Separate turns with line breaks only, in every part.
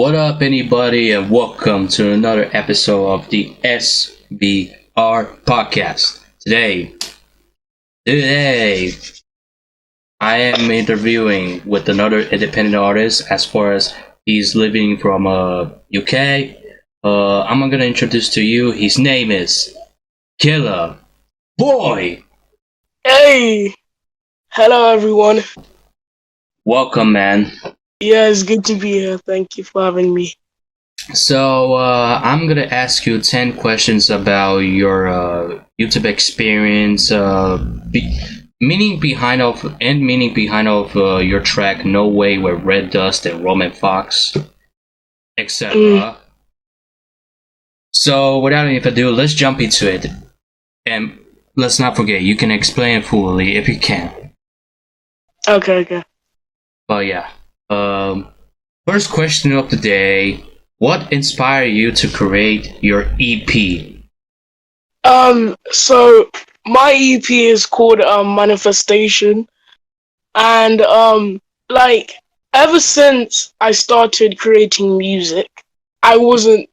What up, anybody, and welcome to another episode of the SVR Podcast. Today, I am interviewing with another independent artist as far as he's living from UK. I'm gonna introduce to you. His name is KillaBoy.
Hey, hello everyone.
Welcome, man.
Yeah, it's good to be here. Thank you for having me.
So I'm gonna ask you 10 questions about your YouTube experience, meaning behind of your track "No Way" with Reddust and Roman Fox, etc. So without any further ado, let's jump into it, and let's not forget you can explain it fully if you can.
Okay.
But yeah, first question of the day. What inspired you to create your EP?
So my EP is called Manifestation, and like ever since I started creating music, I wasn't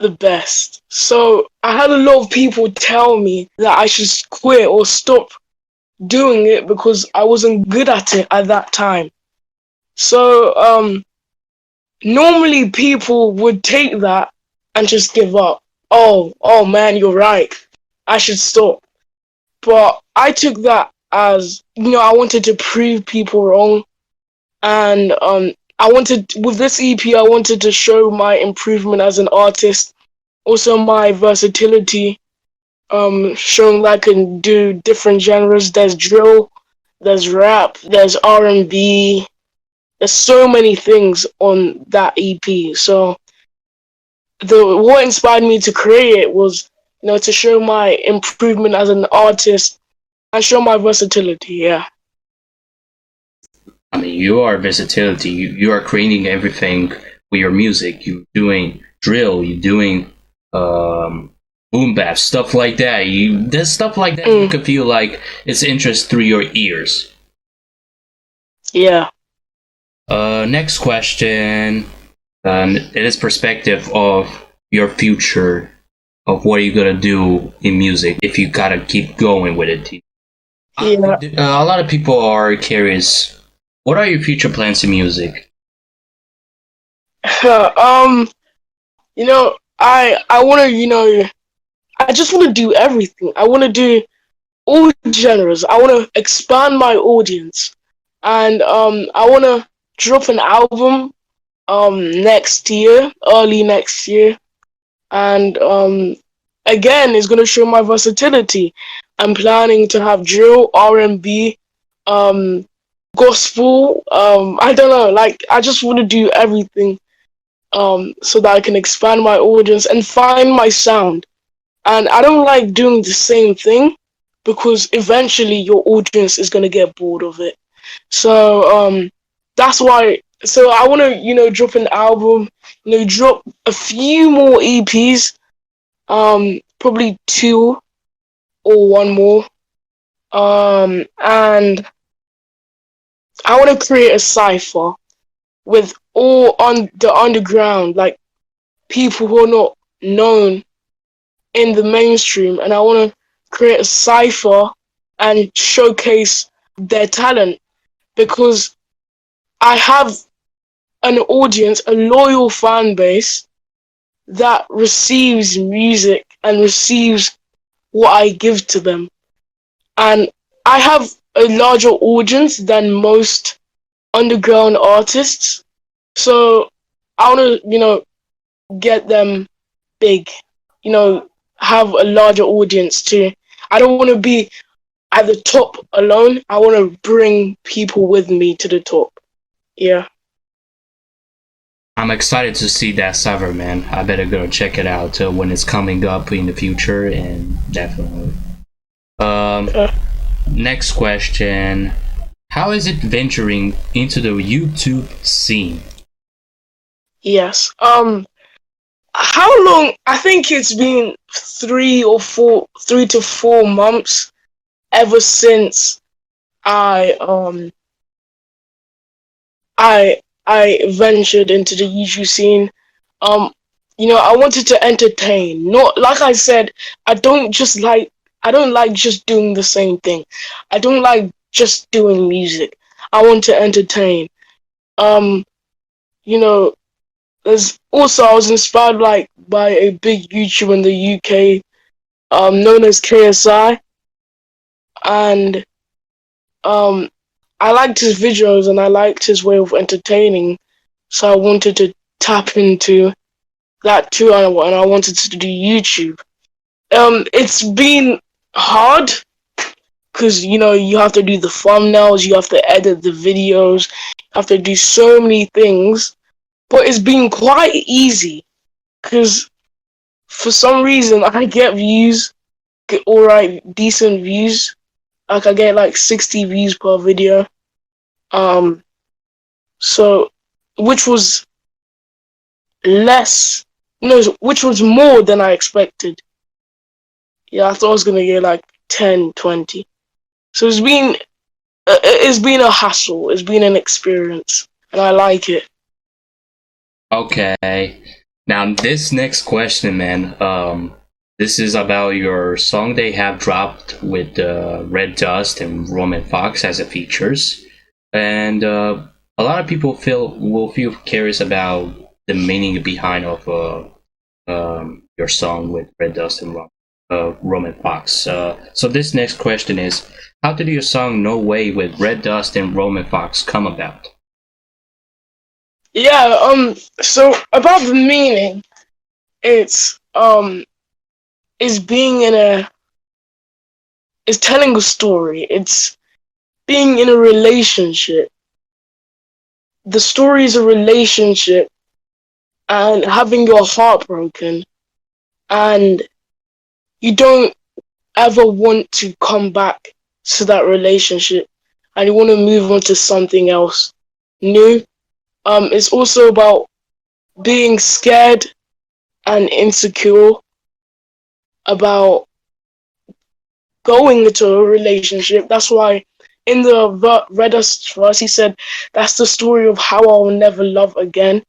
the best. So I had a lot of people tell me that I should quit or stop doing it because I wasn't good at it at that time. So normally people would take that and just give up. Oh man, you're right. I should stop. But I took that as, I wanted to prove people wrong. And with this EP, I wanted to show my improvement as an artist, also my versatility, showing that I can do different genres. There's drill, there's rap, there's R&B. There's so many things on that EP. So what inspired me to create it was, to show my improvement as an artist and show my versatility. Yeah.
I mean, you are versatility. You are creating everything with your music. You're doing drill. You're doing boom bap, stuff like that. There's stuff like that you can feel like it's interest through your ears.
Yeah.
Next question. It is perspective of your future, of what you're gonna do in music if you gotta keep going with it.
Yeah.
A lot of people are curious. What are your future plans in music?
I want to, I just want to do everything. I want to do all genres. I want to expand my audience, and I want to drop an album next year, early next year, and again, it's gonna show my versatility. I'm planning to have drill, R&B, gospel. I don't know, like I just want to do everything, so that I can expand my audience and find my sound. And I don't like doing the same thing because eventually your audience is gonna get bored of it. So that's why. So I want to, drop an album, drop a few more EPs, probably 2 or 1 more, and I want to create a cipher with all on the underground, like people who are not known in the mainstream, and I want to create a cipher and showcase their talent because I have an audience, a loyal fan base that receives music and receives what I give to them. And I have a larger audience than most underground artists. So I want to, get them big, have a larger audience too. I don't want to be at the top alone. I want to bring people with me to the top. Yeah.
I'm excited to see that server, man. I better go check it out when it's coming up in the future, and definitely. Next question. How is it venturing into the YouTube scene?
Yes. How long? I think it's been 3 to 4 months ever since I I ventured into the YouTube scene. Um, I wanted to entertain. Not like I said, I don't just like I don't like just doing the same thing. I don't like just doing music. I want to entertain. Um, you know, there's also I was inspired like by a big YouTuber in the UK, known as KSI, and um, I liked his videos and I liked his way of entertaining, so I wanted to tap into that too, and I wanted to do YouTube. It's been hard because you have to do the thumbnails, you have to edit the videos, you have to do so many things, but it's been quite easy because for some reason I get views, get alright, decent views. Like I get like 60 views per video. Um, so which was less, no, which was more than I expected. Yeah, I thought I was gonna get like 10, 20. So it's been a hassle. It's been an experience, and I like it.
Okay. Now this next question, man. This is about your song they have dropped with Reddust and Roman Fox as a features, and a lot of people will feel curious about the meaning behind of your song with Reddust and Roman Fox. So this next question is, how did your song "No Way" with Reddust and Roman Fox come about?
Yeah. So about the meaning, it's is being in a is telling a story. It's being in a relationship. The story is a relationship and having your heart broken, and you don't ever want to come back to that relationship, and you want to move on to something else new. It's also about being scared and insecure about going into a relationship. That's why in the Reddust verse he said that's the story of how I'll never love again.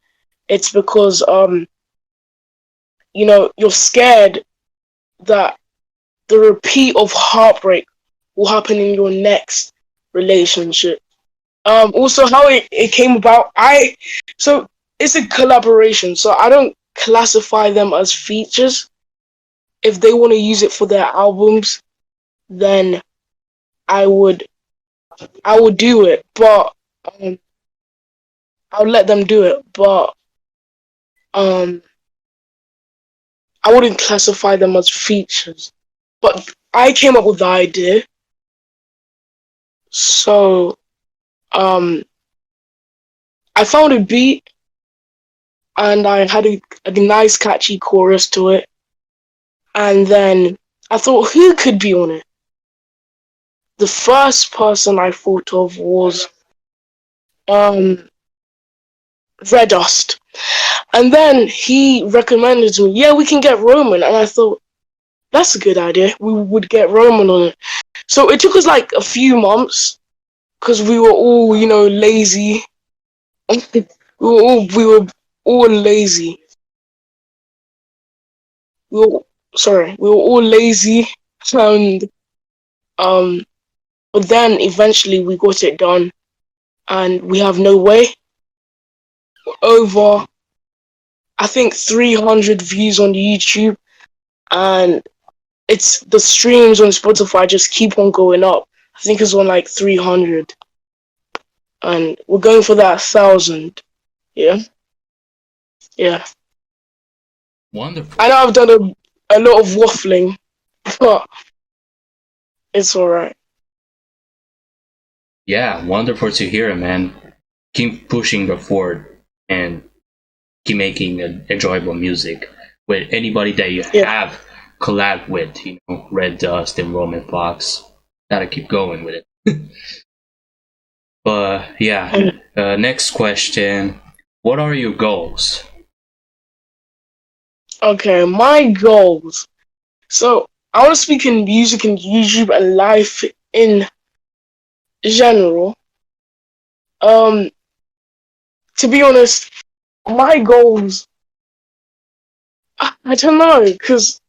It's because you're scared that the repeat of heartbreak will happen in your next relationship. Also how it came about, so it's a collaboration, so I don't classify them as features. If they want to use it for their albums, then I would do it, but um, I'll let them do it, but um, I wouldn't classify them as features. But I came up with the idea, so um, I found a beat and I had a nice catchy chorus to it, and then I thought, who could be on it? The first person I thought of was um, Reddust. And then he recommended to me, yeah, we can get Roman. And I thought, that's a good idea. We would get Roman on it. So it took us like a few months because we were all, lazy. We were all lazy. We were, we were all lazy. And, um, but then eventually we got it done and we have No Way. Over, I think, 300 views on YouTube, and it's the streams on Spotify just keep on going up. I think it's on like 300, and we're going for that 1,000. Yeah, yeah.
Wonderful.
I know I've done a lot of waffling, but it's alright.
Yeah, wonderful to hear, man. Keep pushing the forward and keep making enjoyable music with anybody that you have collab with, Reddust and Roman Fox. Gotta keep going with it. But yeah, next question. What are your goals?
Okay, my goals. So I want to speak in music and YouTube and life in general. to be honest, my goals, I don't know, because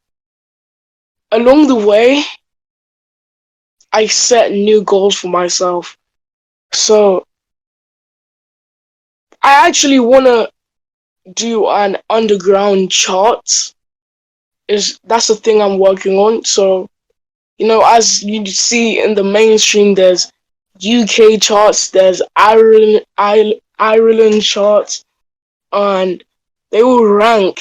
along the way, I set new goals for myself. So I actually want to do an underground chart. That's the thing I'm working on. So, as you see in the mainstream, there's UK charts, there's Ireland charts, and they will rank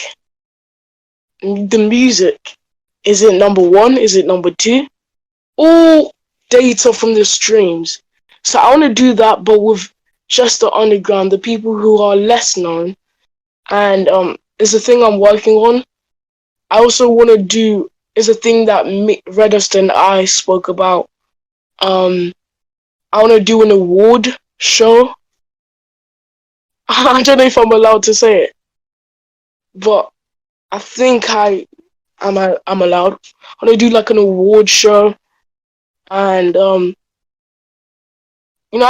the music. Is it number one? Is it number two? All data from the streams. So I want to do that, but with just the underground, the people who are less known. And it's a thing I'm working on. I also want to do is a thing that Reddust and I spoke about. I want to do an award show. I don't know if I'm allowed to say it, but I think I'm allowed. I want to do like an award show, and I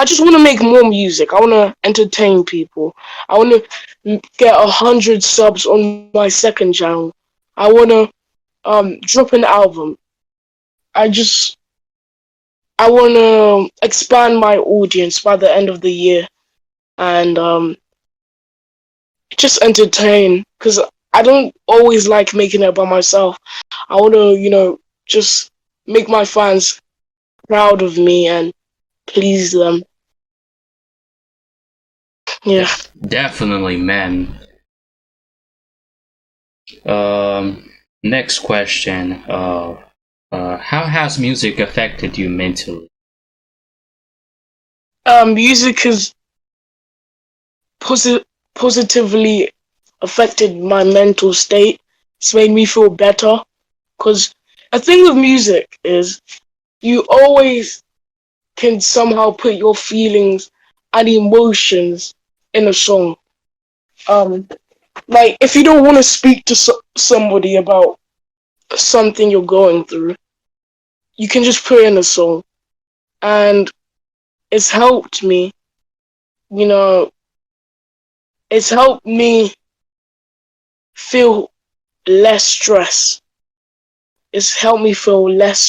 just want to make more music. I want to entertain people. I want to get 100 subs on my second channel. I want to drop an album. I want to expand my audience by the end of the year and just entertain, because I don't always like making it by myself. I want to, just make my fans proud of me and please them. Yeah.
Definitely, man. Next question. How has music affected you mentally?
Music has positively affected my mental state. It's made me feel better. Because the thing with music is you always can somehow put your feelings and emotions in a song. Like if you don't want to speak to somebody about something you're going through, you can just put in a song, and it's helped me. You know, it's helped me feel less stress. It's helped me feel less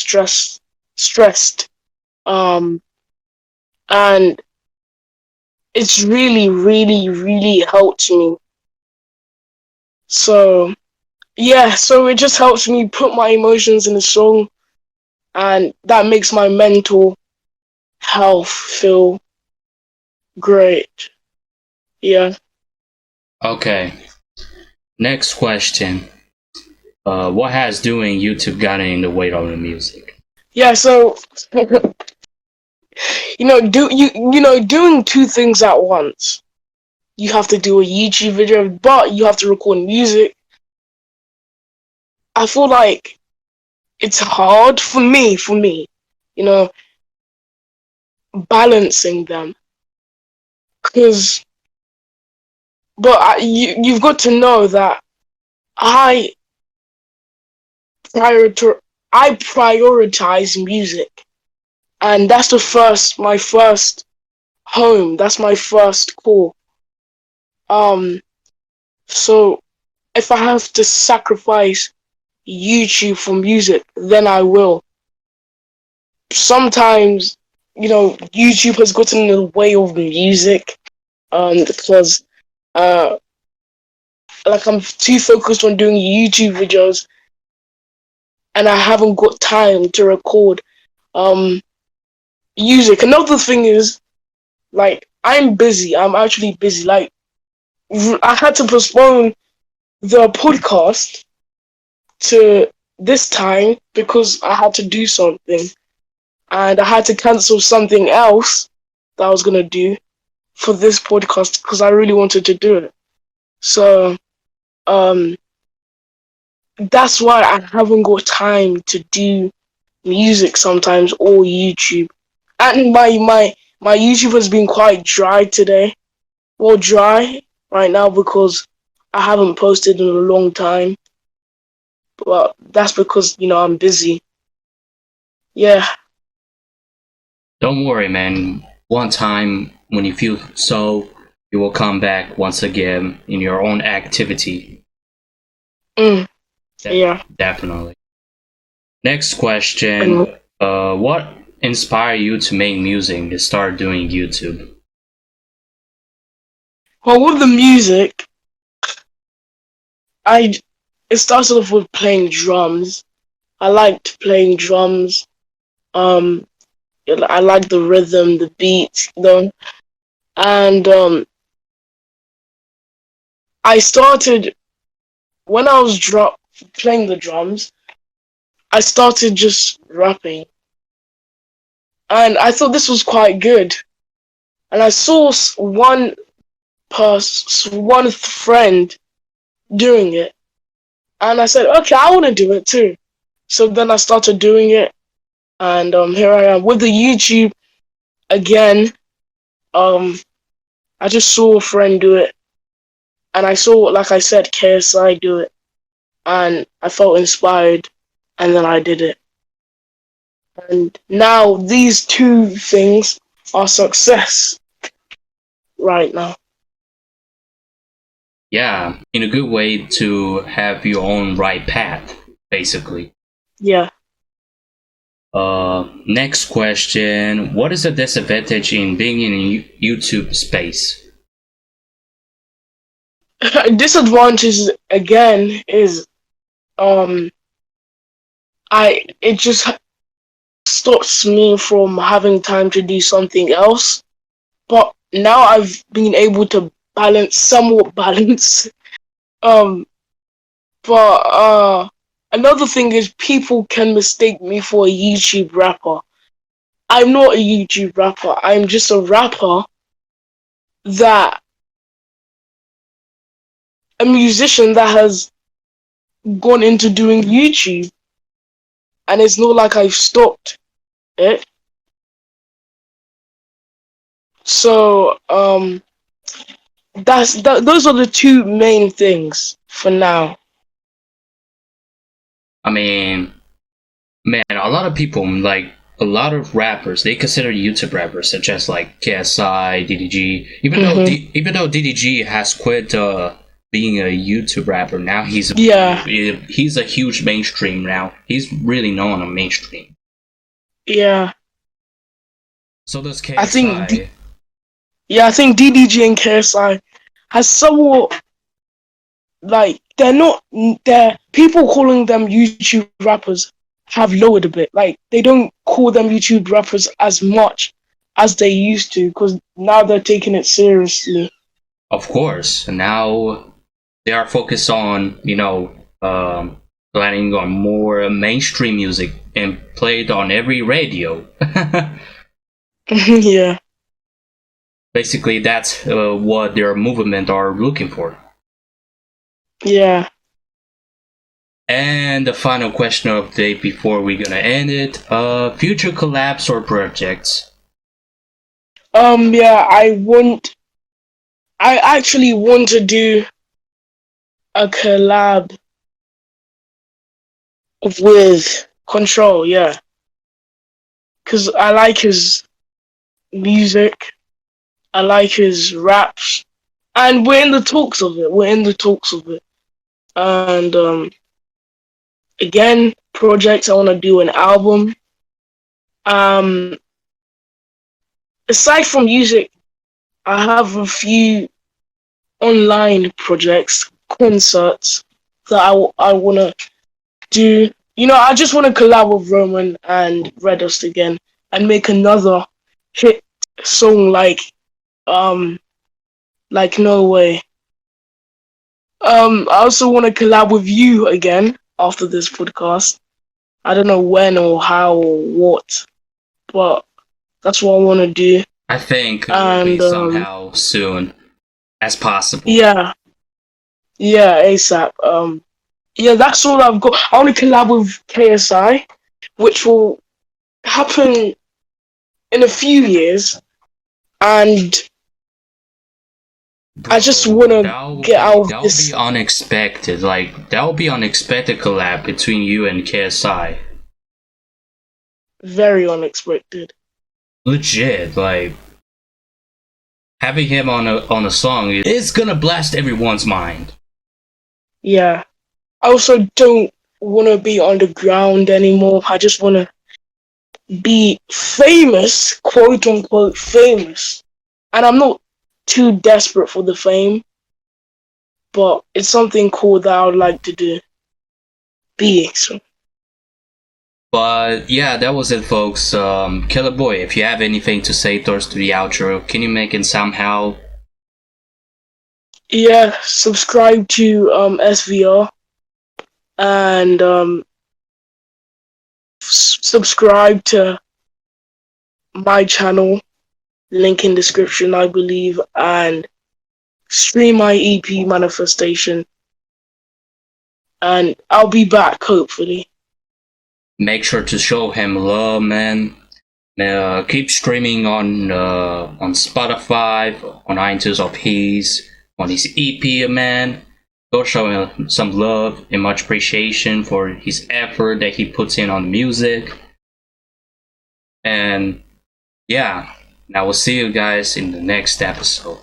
stressed. Um, and it's really, really, really helped me. So yeah, so it just helps me put my emotions in a song, and that makes my mental health feel great. Yeah.
Okay. Next question. What has doing YouTube gotten in the way of the music?
Yeah, so doing two things at once. You have to do a YouTube video, but you have to record music. I feel like it's hard for me, you know, balancing them. You've got to know that I I prioritize music, and that's my first home. That's my first call. So if I have to sacrifice YouTube for music, then I will. Sometimes, YouTube has gotten in the way of music, because like I'm too focused on doing YouTube videos, and I haven't got time to record music. Another thing is, like, I'm busy. I'm actually busy. Like, I had to postpone the podcast to this time because I had to do something, and I had to cancel something else that I was gonna do for this podcast because I really wanted to do it. So, that's why I haven't got time to do music sometimes or YouTube. And my YouTube has been quite dry today. Well, dry right now because I haven't posted in a long time. But that's because, I'm busy. Yeah.
Don't worry, man. One time when you feel so you will come back once again in your own activity.
Yeah.
Definitely. Next question. What inspired you to make music and start doing YouTube?
Well, with the music, it started off with playing drums. I liked playing drums. Um, I liked the rhythm, the beats, and I started when I was playing the drums. I started just rapping, and I thought this was quite good. And I saw one friend doing it, and I said, "Okay, I want to do it too." So then I started doing it, and here I am with the YouTube again. Um, I just saw a friend do it, and I saw, like I said, KSI do it, and I felt inspired, and then I did it. And now these two things are success right now.
Yeah, in a good way to have your own right path, basically.
Yeah.
Next question. What is the disadvantage in being in a YouTube space?
Disadvantage again is um it just stops me from having time to do something else. But now I've been able to somewhat balance. Um, but another thing is people can mistake me for a YouTube rapper. I'm not a YouTube rapper. I'm just a rapper that a musician that has gone into doing YouTube, and it's not like I've stopped it. So those are the two main things for now.
I mean, man, a lot of people, like a lot of rappers, they consider YouTube rappers, such as like KSI, DDG. Even though DDG has quit being a YouTube rapper, now he's a huge mainstream now. He's really known on mainstream.
Yeah.
So does KSI.
I think DDG and KSI has somewhat, like, they're people calling them YouTube rappers have lowered a bit. Like, they don't call them YouTube rappers as much as they used to, because now they're taking it seriously.
Of course. Now they are focused on, planning on more mainstream music and played on every radio.
Yeah.
Basically, that's what their movement are looking for.
Yeah.
And the final question of the day before we're gonna end it: future collabs or projects?
Yeah, I actually want to do a collab with Control, yeah. Because I like his music, I like his raps, and we're in the talks of it. And again, projects, I want to do an album. Aside from music, I have a few online projects, concerts that I want to do. I just want to collab with Roman and Reddust again and make another hit song like No Way. I also want to collab with you again after this podcast. I don't know when or how or what, but that's what I want to do.
I think it will be somehow soon as possible.
Yeah, ASAP. Yeah, that's all I've got. I want to collab with KSI, which will happen in a few years, and I just want to get out of this.
That'll be unexpected. Like, that'll be unexpected collab between you and KSI.
Very unexpected.
Legit, like, having him on a song is gonna blast everyone's mind.
Yeah. I also don't want to be underground anymore. I just want to be famous, quote unquote famous. And I'm not too desperate for the fame, but it's something cool that I would like to do. Being so.
But yeah, that was it, folks. KillaBoy, if you have anything to say towards the outro, can you make it somehow?
Yeah, subscribe to SVR and subscribe to my channel, link in description, I believe, and stream my EP manifestation. And I'll be back, hopefully.
Make sure to show him love, man. Keep streaming on Spotify, on iTunes of his, on his EP, man. Go show him some love and much appreciation for his effort that he puts in on music. And yeah, now we'll see you guys in the next episode.